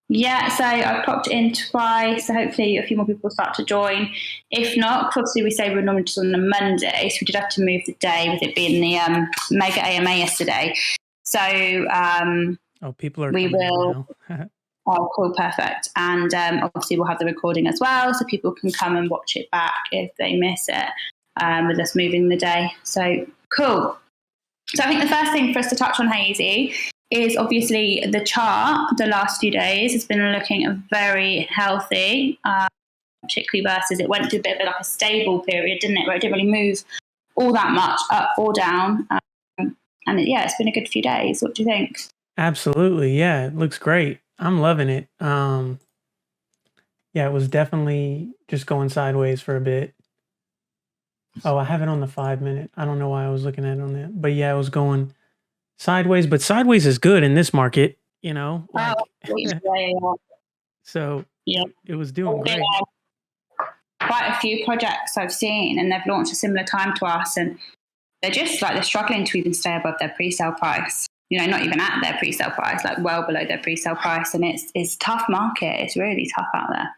Yeah, so I popped in twice, so hopefully a few more people will start to join. If not, 'cause obviously we say we're normally just on a Monday, so we did have to move the day with it being the Mega AMA yesterday. So people are we coming will. in now. Oh, cool, perfect. And obviously we'll have the recording as well, so people can come and watch it back if they miss it with us moving the day. So cool. So I think the first thing for us to touch on, Hazey, is obviously the chart. The last few days has been looking very healthy, particularly versus it went through a bit of like a stable period, didn't it? Where it didn't really move all that much up or down. And it's been a good few days. What do you think? Absolutely. Yeah, it looks great. I'm loving it. It was definitely just going sideways for a bit. Oh, I have it on the 5-minute. I don't know why I was looking at it on that. But yeah, it was going sideways. But sideways is good in this market, you know? Like, So it was doing great. Quite a few projects I've seen, and they've launched a similar time to us, and they're just like, they're struggling to even stay above their pre-sale price. You know, not even at their pre-sale price, like well below their pre-sale price. And it's a tough market. It's really tough out there.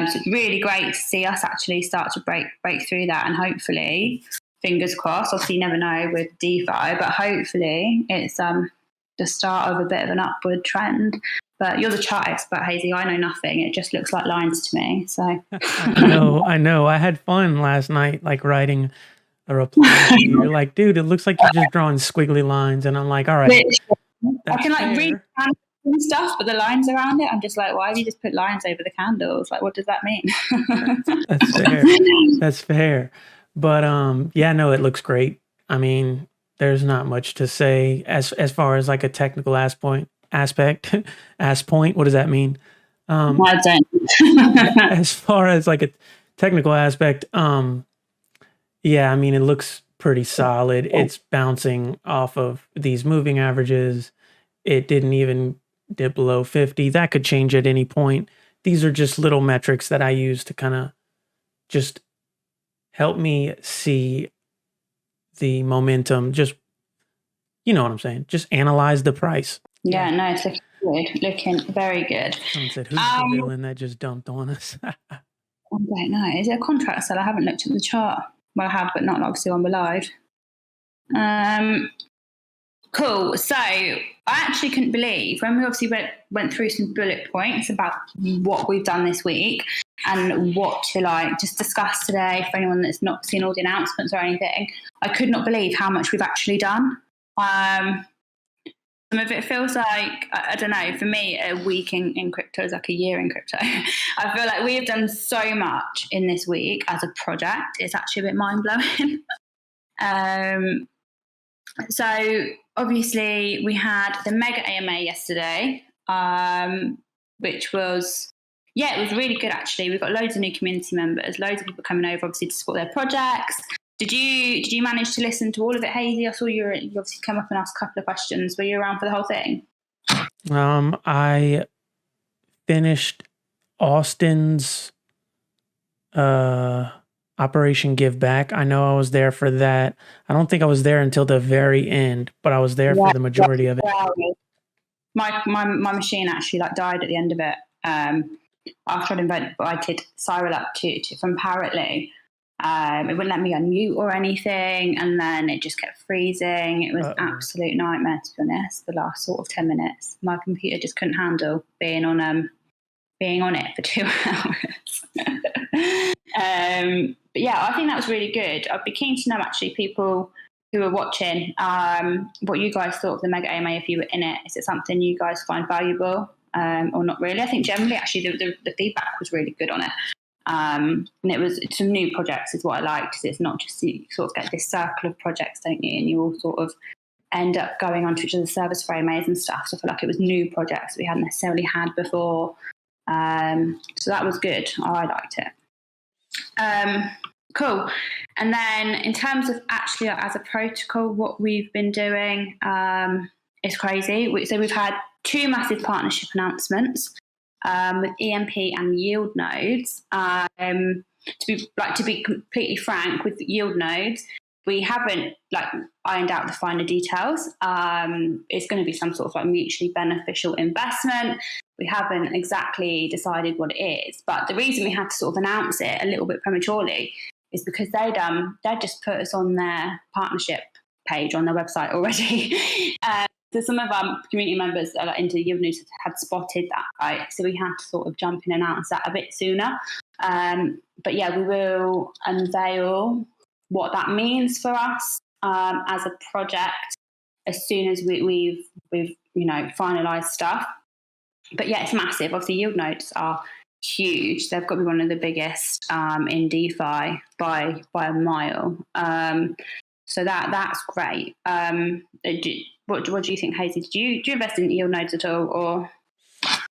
So it's really great to see us actually start to break through that, and hopefully, fingers crossed, obviously you never know with DeFi, but hopefully it's the start of a bit of an upward trend. But you're the chart expert, Hazey. I know nothing. It just looks like lines to me. So I know. I had fun last night, like writing a reply. You're like, dude, it looks like you're just drawing squiggly lines, and I'm like, all right. I can like read and stuff, but the lines around it, I'm just like, why have you just put lines over the candles? Like, what does that mean? That's fair. That's fair. But no, it looks great. I mean, there's not much to say as far as like a technical aspect. What does that mean? I don't. As far as like a technical aspect, I mean, it looks pretty solid. It's bouncing off of these moving averages. It didn't even dip below 50. That could change at any point. These are just little metrics that I use to kind of just help me see the momentum. Just, you know what I'm saying? Just analyze the price. Yeah, no, it's looking good. Looking very good. Someone said, who's the villain that just dumped on us? I don't know. Is it a contract seller? I haven't looked at the chart. Well, I have, but not obviously on the live. Cool. So I actually couldn't believe when we obviously went through some bullet points about what we've done this week and what to like just discuss today for anyone that's not seen all the announcements or anything. I could not believe how much we've actually done. Some of it feels like, I don't know, for me, a week in crypto is like a year in crypto. I feel like we have done so much in this week as a project. It's actually a bit mind-blowing. So obviously we had the Mega AMA yesterday, which was, it was really good actually. We've got loads of new community members, loads of people coming over obviously to support their projects. Did you manage to listen to all of it, Hazey? I saw you obviously come up and ask a couple of questions. Were you around for the whole thing? I finished Austin's Operation Give Back. I know I was there for that. I don't think I was there until the very end, but I was there for the majority of it. My machine actually like died at the end of it. After I'd invited Cyril up from Parrotly. It wouldn't let me unmute or anything, and then it just kept freezing. It was an absolute nightmare, to be honest. The last sort of 10 minutes, my computer just couldn't handle being on it for 2 hours. But I think that was really good. I'd be keen to know actually people who are watching what you guys thought of the Mega AMA if you were in it. Is it something you guys find valuable or not really? I think generally actually the feedback was really good on it. And it was some new projects is what I liked, because it's not just you sort of get this circle of projects, don't you? And you all sort of end up going onto each other's service for AMAs and stuff. So I feel like it was new projects we hadn't necessarily had before. So that was good. I liked it. Cool. And then in terms of actually as a protocol, what we've been doing is crazy. So we've had 2 massive partnership announcements with EMP and yieldnodes. To be completely frank, with yieldnodes, we haven't ironed out the finer details. It's going to be some sort of mutually beneficial investment. We haven't exactly decided what it is, but the reason we had to sort of announce it a little bit prematurely is because they'd just put us on their partnership page on their website already. So some of our community members that are into yieldnodes had spotted that, right? So we had to sort of jump in and announce that a bit sooner. But yeah, we will unveil what that means for us as a project as soon as we've finalised stuff. But yeah, it's massive. Obviously, yield nodes are huge. They've got to be one of the biggest in DeFi by a mile. So that's great. What do you think, Hazey? Do you invest in yield nodes at all, or?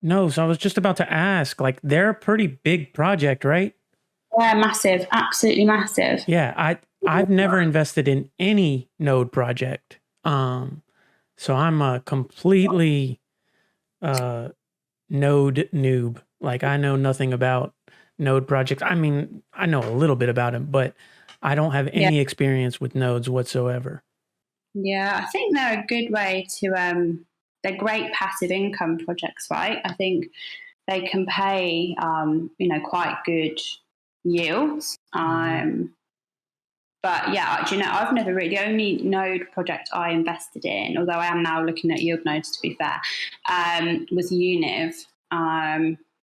No, so I was just about to ask. Like, they're a pretty big project, right? Yeah, massive, absolutely massive. Yeah, I've never invested in any node project. So I'm a completely node noob. Like, I know nothing about node projects. I mean, I know a little bit about them, but I don't have any experience with nodes whatsoever. Yeah, I think they're a good way to. They're great passive income projects, right? I think they can pay, quite good yields. But yeah, do you know, I've never really, the only node project I invested in, although I am now looking at yield nodes to be fair, was Univ,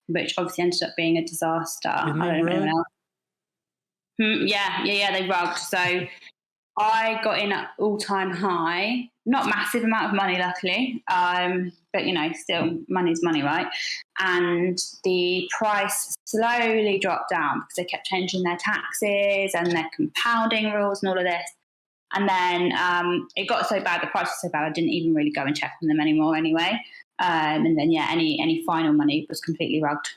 which obviously ended up being a disaster. Didn't I they don't know rug? anyone else. Yeah, they rugged. So I got in at all-time high, not massive amount of money, luckily, but still money's money, right? And the price slowly dropped down because they kept changing their taxes and their compounding rules and all of this. And then it got so bad, the price was so bad, I didn't even really go and check on them anymore anyway. And then any final money was completely rugged.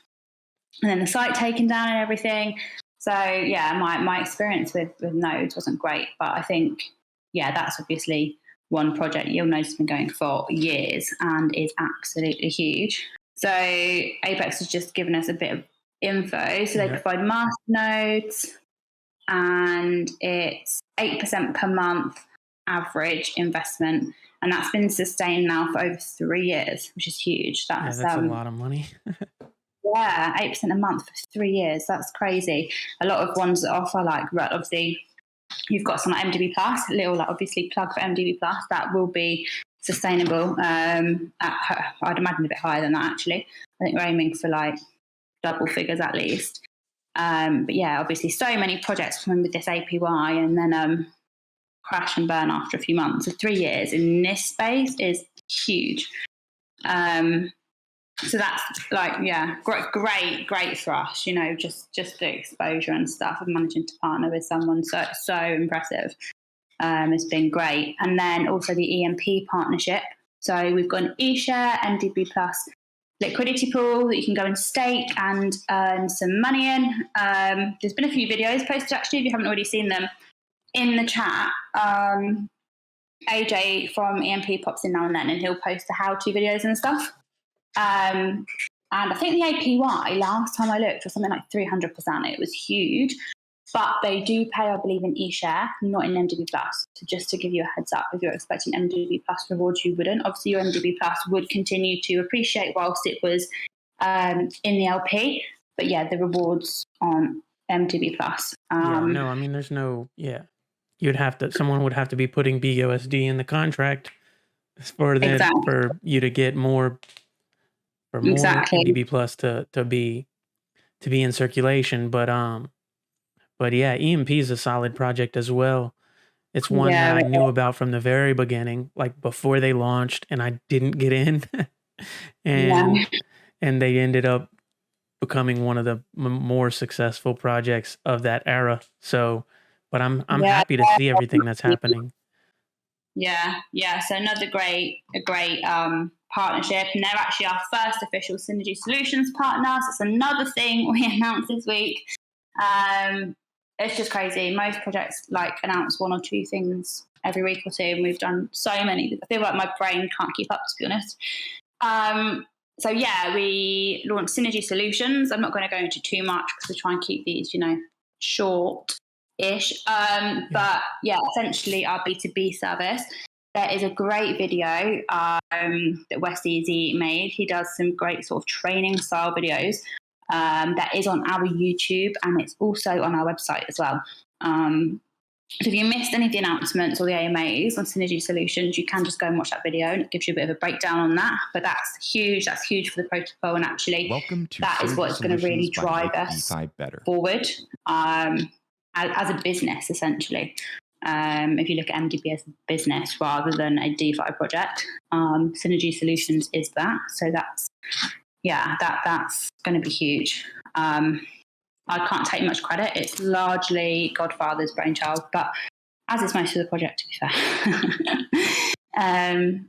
And then the site taken down and everything. So yeah, my experience with nodes wasn't great, but I think that's obviously one project. Yieldnodes has been going for years and is absolutely huge. So Apex has just given us a bit of info. So they provide master nodes, and it's 8% per month average investment, and that's been sustained now for over 3 years, which is huge. That's a lot of money. Yeah, 8% a month for 3 years. That's crazy. A lot of ones that offer, like, obviously, you've got some like MDB Plus, obviously plug for MDB Plus, that will be sustainable. I'd imagine a bit higher than that, actually. I think we're aiming for like double figures at least. But yeah, obviously, so many projects come in with this APY and then crash and burn after a few months. So 3 years in this space is huge. So that's like, great for us, just the exposure and stuff of managing to partner with someone so impressive. It's been great. And then also the EMP partnership. So we've got an eShare MDB Plus liquidity pool that you can go and stake and earn some money in. There's been a few videos posted, actually, if you haven't already seen them, in the chat. AJ from EMP pops in now and then, and he'll post the how-to videos and stuff. And I think the APY, last time I looked, was something like 300%. It was huge. But they do pay, I believe, in eShare, not in MDB Plus. So just to give you a heads up, if you're expecting MDB Plus rewards, you wouldn't. Obviously, your MDB Plus would continue to appreciate whilst it was in the LP. But yeah, the rewards on MDB Plus. There's no, someone would have to be putting BUSD in the contract for you to get more. For more MDB Plus to be in circulation, but yeah, EMP is a solid project as well. It's one that I knew about from the very beginning, like before they launched, and I didn't get in, and they ended up becoming one of the more successful projects of that era. So, but I'm happy to see everything that's happening. Yeah. So another great partnership, and they're actually our first official Synergy Solutions partner. So it's another thing we announced this week. It's just crazy. Most projects announce one or two things every week or two, and we've done so many. I feel like my brain can't keep up, to be honest. So yeah, we launched Synergy Solutions. I'm not going to go into too much because we try and keep these, short-ish. But yeah, essentially our B2B service. there is a great video that Wes Easy made. He does some great sort of training style videos that is on our YouTube, and it's also on our website as well. So if you missed any of the announcements or the AMAs on Synergy Solutions, you can just go and watch that video, and it gives you a bit of a breakdown on that. But that's huge. That's huge for the protocol, and actually that is what's going to really drive us forward as a business, essentially. If you look at MDB as a business rather than a DeFi project, Synergy Solutions is that. So that's going to be huge. I can't take much credit. It's largely Godfather's brainchild, but as is most of the project, to be fair. And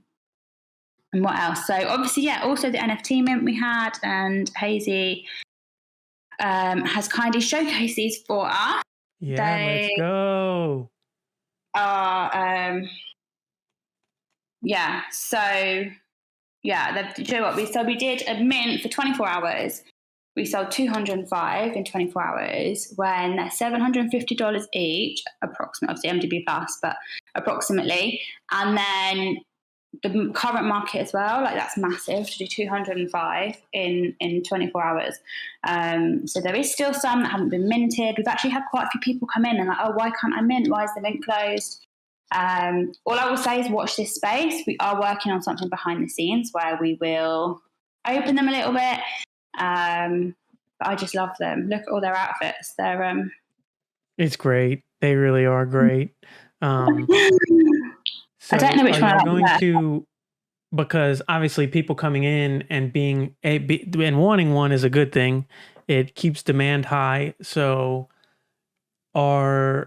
what else? So obviously, also the NFT mint we had, and Hazey has kindly showcased these for us. Yeah, let's go. We did a mint for 24 hours. We sold 205 in 24 hours when they're $750 each, approximately, obviously MDB plus, but approximately. And then the current market as well, like that's massive to do 205 in 24 hours. So there is still some that haven't been minted. We've actually had quite a few people come in and like, oh, why can't I mint? Why is the link closed? All I will say is watch this space. We are working on something behind the scenes where we will open them a little bit. But I just love them. Look at all their outfits. They're it's great. They really are great. So I don't know which one I'm going to, because obviously people coming in and and wanting one is a good thing. It keeps demand high. So I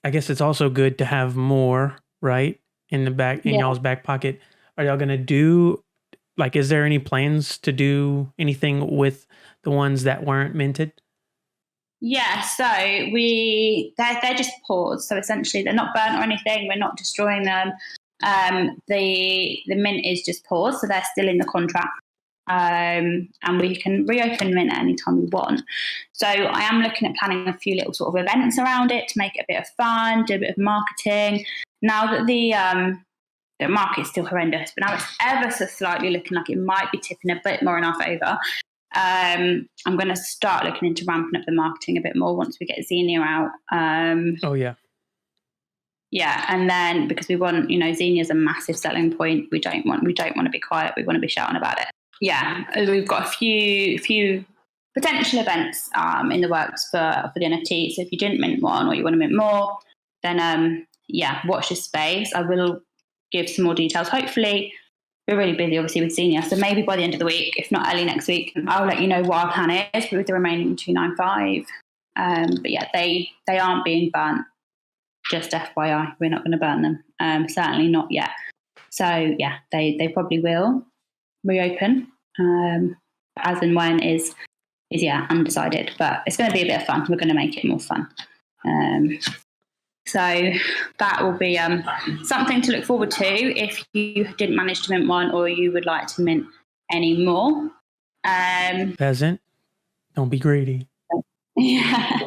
guess it's also good to have more, right? In y'all's back pocket. Are y'all going to do, like, is there any plans to do anything with the ones that weren't minted? Yeah, so they're just paused. So essentially they're not burnt or anything. We're not destroying them. The mint is just paused, so they're still in the contract. And we can reopen mint at any time we want. So I am looking at planning a few little sort of events around it to make it a bit of fun, do a bit of marketing. Now that the market's still horrendous, but now it's ever so slightly looking like it might be tipping a bit more in our favour. I'm going to start looking into ramping up the marketing a bit more once we get Xenia out. Yeah, and then because we want, Xenia's a massive selling point. We don't want to be quiet. We want to be shouting about it. Yeah, we've got a few potential events in the works for the NFT. So if you didn't mint one or you want to mint more, then watch this space. I will give some more details. Hopefully, we're really busy, obviously, with Xenia. So maybe by the end of the week, if not early next week, I'll let you know what our plan is with the remaining 295. But yeah, they aren't being burnt. Just FYI, we're not going to burn them. Certainly not yet. So yeah, they probably will reopen as and when is undecided. But it's going to be a bit of fun. We're going to make it more fun. So that will be something to look forward to if you didn't manage to mint one or you would like to mint any more. Peasant, don't be greedy. Yeah.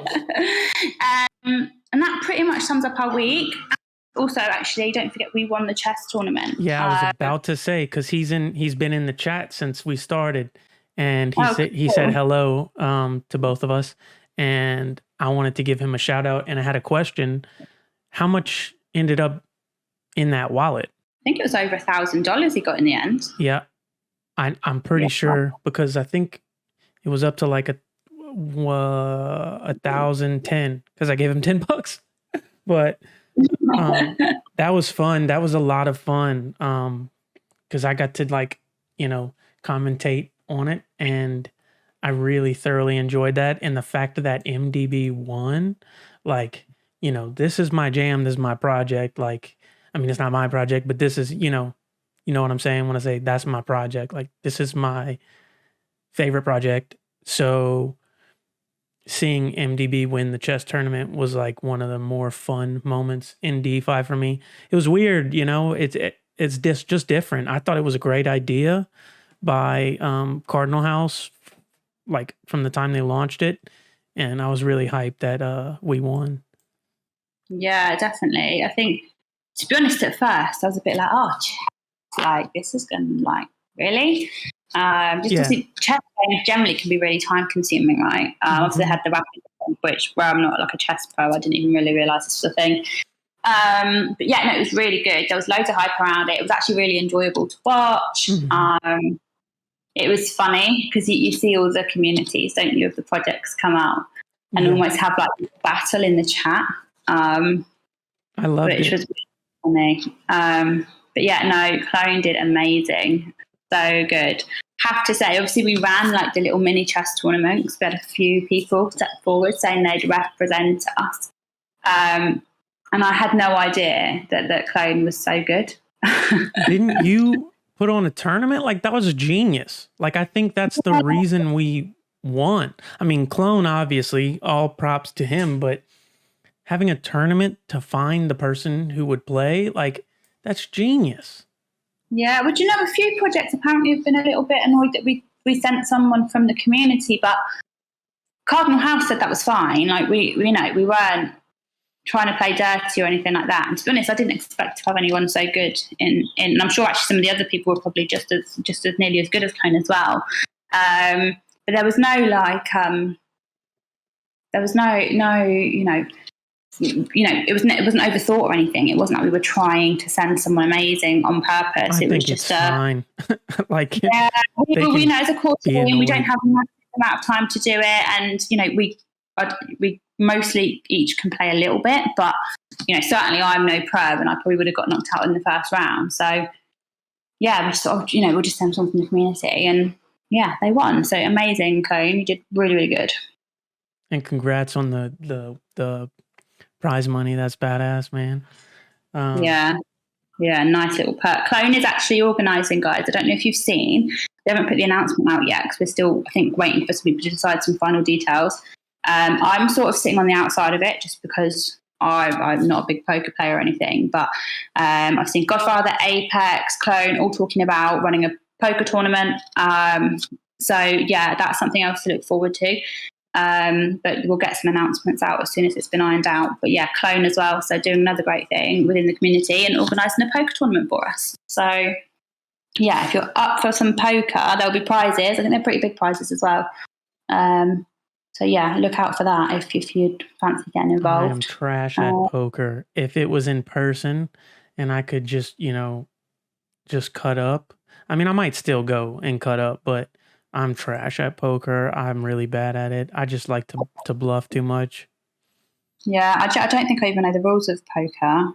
And that pretty much sums up our week. Also, actually, don't forget we won the chess tournament. Yeah, I was about to say, because he's been in the chat since we started, and he said hello to both of us, and I wanted to give him a shout out, and I had a question. How much ended up in that wallet? I think it was over $1,000 he got in the end. Yeah, I'm pretty sure, because I think it was up to like 1,010 because I gave him $10. But that was fun. That was a lot of fun because I got to commentate on it, and I really thoroughly enjoyed that. And the fact that MDB won, this is my jam. This is my project. It's not my project, but this is, you know what I'm saying when I say that's my project. This is my favorite project. So seeing MDB win the chess tournament was one of the more fun moments in DeFi for me. It was weird, it's just different. I thought it was a great idea by Cardinal House, from the time they launched it, and I was really hyped that we won. Yeah, definitely. I think to be honest, at first I was a bit like, oh, like this is going to like really. Just because chess games generally can be really time consuming, right? Obviously, I had the rapid, which where I'm not like a chess pro, I didn't even really realise this was a thing. But yeah, no, it was really good. There was loads of hype around it. It was actually really enjoyable to watch. It was funny because you see all the communities, don't you, of the projects come out and almost have like a battle in the chat. I loved it. Which was really funny. But yeah, no, Clone did amazing. So good. Have to say, obviously we ran like the little mini chess tournament because we had a few people step forward saying they'd represent us. And I had no idea that Clone was so good. Didn't you put on a tournament? Like that was genius. Like I think that's the reason we won. I mean, Clone, obviously, all props to him, but having a tournament to find the person who would play, like that's genius. Yeah, well, you know, a few projects apparently have been a little bit annoyed that we sent someone from the community, but Cardinal House said that was fine. Like we weren't trying to play dirty or anything like that. And to be honest, I didn't expect to have anyone so good in and I'm sure actually some of the other people were probably just as nearly as good as Clone as well. But there was no like there was no it wasn't overthought or anything. It wasn't like we were trying to send someone amazing on purpose. It was just fine. Like we know as a core team, we don't have a massive amount of time to do it, and we mostly each can play a little bit, but certainly I'm no pro, and I probably would have got knocked out in the first round. So yeah, we sort of we'll just send someone from the community, and yeah, they won. So amazing, Cone. You did really, really good. And congrats on the prize money. That's badass, man. Yeah, nice little perk. Clone is actually organising, guys. I don't know if you've seen. They haven't put the announcement out yet because we're still, I think, waiting for some people to decide some final details. I'm sort of sitting on the outside of it just because I'm not a big poker player or anything. But I've seen Godfather, Apex, Clone all talking about running a poker tournament. So yeah, that's something else to look forward to. But we'll get some announcements out as soon as it's been ironed out. But yeah, Clone as well. So doing another great thing within the community and organising a poker tournament for us. So yeah, if you're up for some poker, there'll be prizes. I think they're pretty big prizes as well. So yeah, look out for that if you'd fancy getting involved. I am trash at poker. If it was in person and I could just cut up. I mean, I might still go and cut up, but I'm trash at poker. I'm really bad at it. I just like to bluff too much. Yeah, I don't think I even know the rules of poker.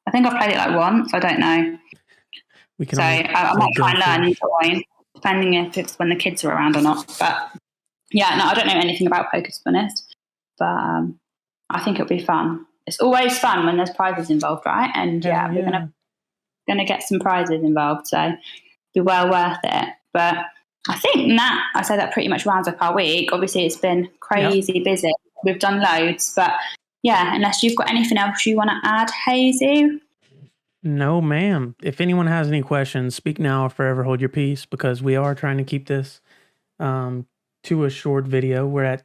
I think I've played it like once. I don't know. I might try and learn and join, depending if it's when the kids are around or not. But yeah, no, I don't know anything about poker, to be honest. But I think it'll be fun. It's always fun when there's prizes involved, right? And yeah, we're gonna get some prizes involved, so it'll be well worth it. But I think I say that pretty much rounds up our week. Obviously, it's been crazy busy. We've done loads, but yeah, unless you've got anything else you want to add, Hazey? No, ma'am. If anyone has any questions, speak now or forever hold your peace, because we are trying to keep this to a short video. We're at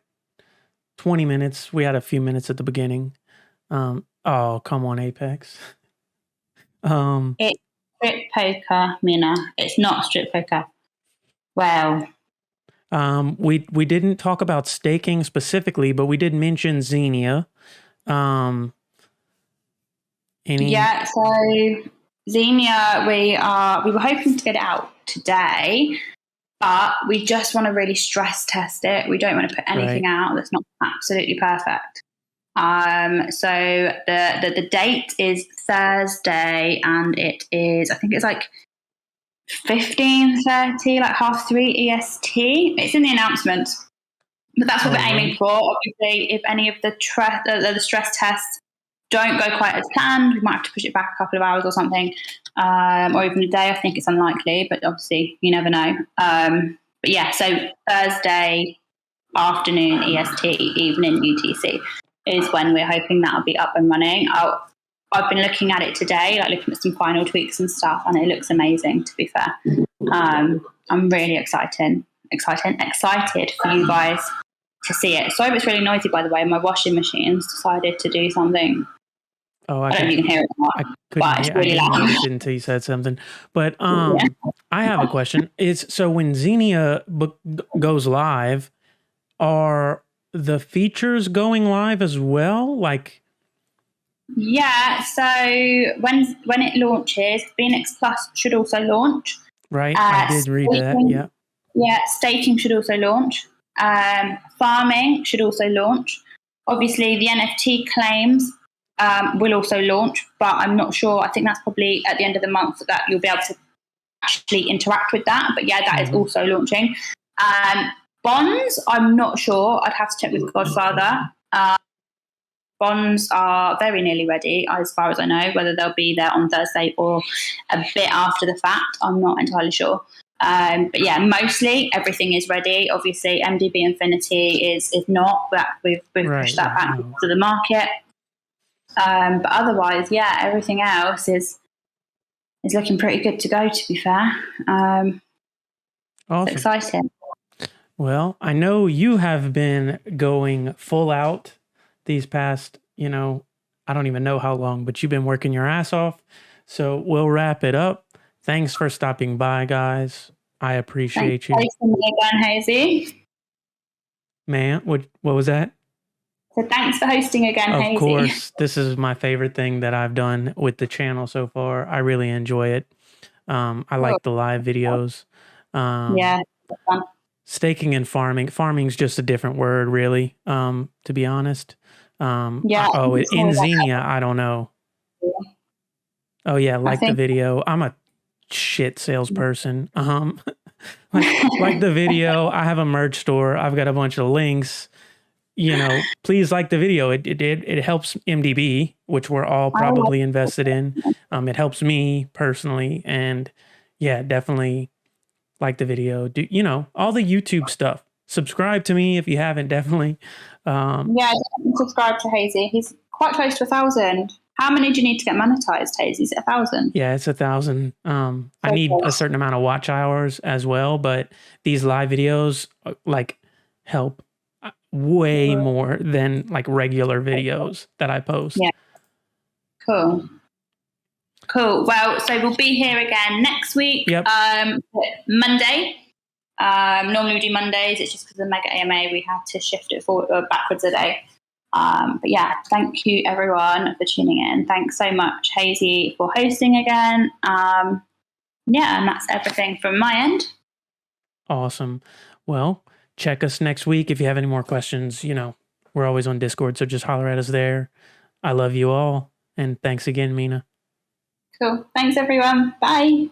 20 minutes. We had a few minutes at the beginning. Oh, come on, Apex. It's strip poker, Mina. It's not strip poker. Well, we didn't talk about staking specifically, but we did mention Xenia. Yeah, so Xenia, we were hoping to get it out today, but we just want to really stress test it. We don't want to put anything out that's not absolutely perfect. So the date is Thursday, and it is, I think it's like 15:30, like 3:30 EST. It's in the announcement, but that's what we're aiming for. Obviously, if any of the stress tests don't go quite as planned, we might have to push it back a couple of hours or something, or even a day. I think it's unlikely, but obviously you never know. But yeah, so Thursday afternoon EST, evening UTC is when we're hoping that'll be up and running. I've been looking at it today, like looking at some final tweaks and stuff, and it looks amazing, to be fair. I'm really excited for you guys to see it. Sorry if it's really noisy, by the way. My washing machine's decided to do something Oh, I don't know if you can hear it or I not, couldn't but it's hear, I really didn't loud. notice it until you said something. But Yeah. I have a question. Is so when Xenia goes live, are the features going live as well? Like, Yeah, so when it launches, Phoenix Plus should also launch. right? I did read that. Staking, Yeah. yeah, staking should also launch. Farming should also launch. Obviously, the NFT claims will also launch, but I'm not sure. I think that's probably at the end of the month that you'll be able to actually interact with that. But yeah, that is also launching. Bonds, I'm not sure. I'd have to check with Godfather. Bonds are very nearly ready, as far as I know. Whether they'll be there on Thursday or a bit after the fact, I'm not entirely sure. But yeah, mostly everything is ready. Obviously, MDB Infinity is not, but we've pushed that back to the market. But otherwise, yeah, everything else is looking pretty good to go. To be fair, Awesome. it's exciting. Well, I know you have been going full out these past, I don't even know how long, but you've been working your ass off. So we'll wrap it up. Thanks for stopping by, guys. I appreciate you. Thanks for me again, Hazey. Man, what was that? So thanks for hosting again, Hazey. Of course, this is my favorite thing that I've done with the channel so far. I really enjoy it. I like the live videos. Yeah, it's fun. Staking and farming. Farming's just a different word, really, to be honest. In Xenia, I don't know. Oh, yeah, like the video. I'm a shit salesperson. Like the video. I have a merch store. I've got a bunch of links. Please like the video. It helps MDB, which we're all probably invested in. It helps me personally. And yeah, definitely like the video. Do all the YouTube stuff. Subscribe to me if you haven't, definitely. Definitely subscribe to Hazey. He's quite close to 1,000. How many do you need to get monetized, Hazey? Is it 1,000? Yeah, it's 1,000. I need a certain amount of watch hours as well, but these live videos help way more than like regular videos that I post. Yeah. Cool. Well, so we'll be here again next week. Yep. Monday. Normally we do Mondays. It's just because of the Mega AMA we had to shift it forward or backwards a day. But yeah, thank you everyone for tuning in. Thanks so much, Hazey, for hosting again. And that's everything from my end. Awesome. Well, check us next week if you have any more questions. We're always on Discord, so just holler at us there. I love you all, and thanks again, Mina. Cool. Thanks everyone. Bye.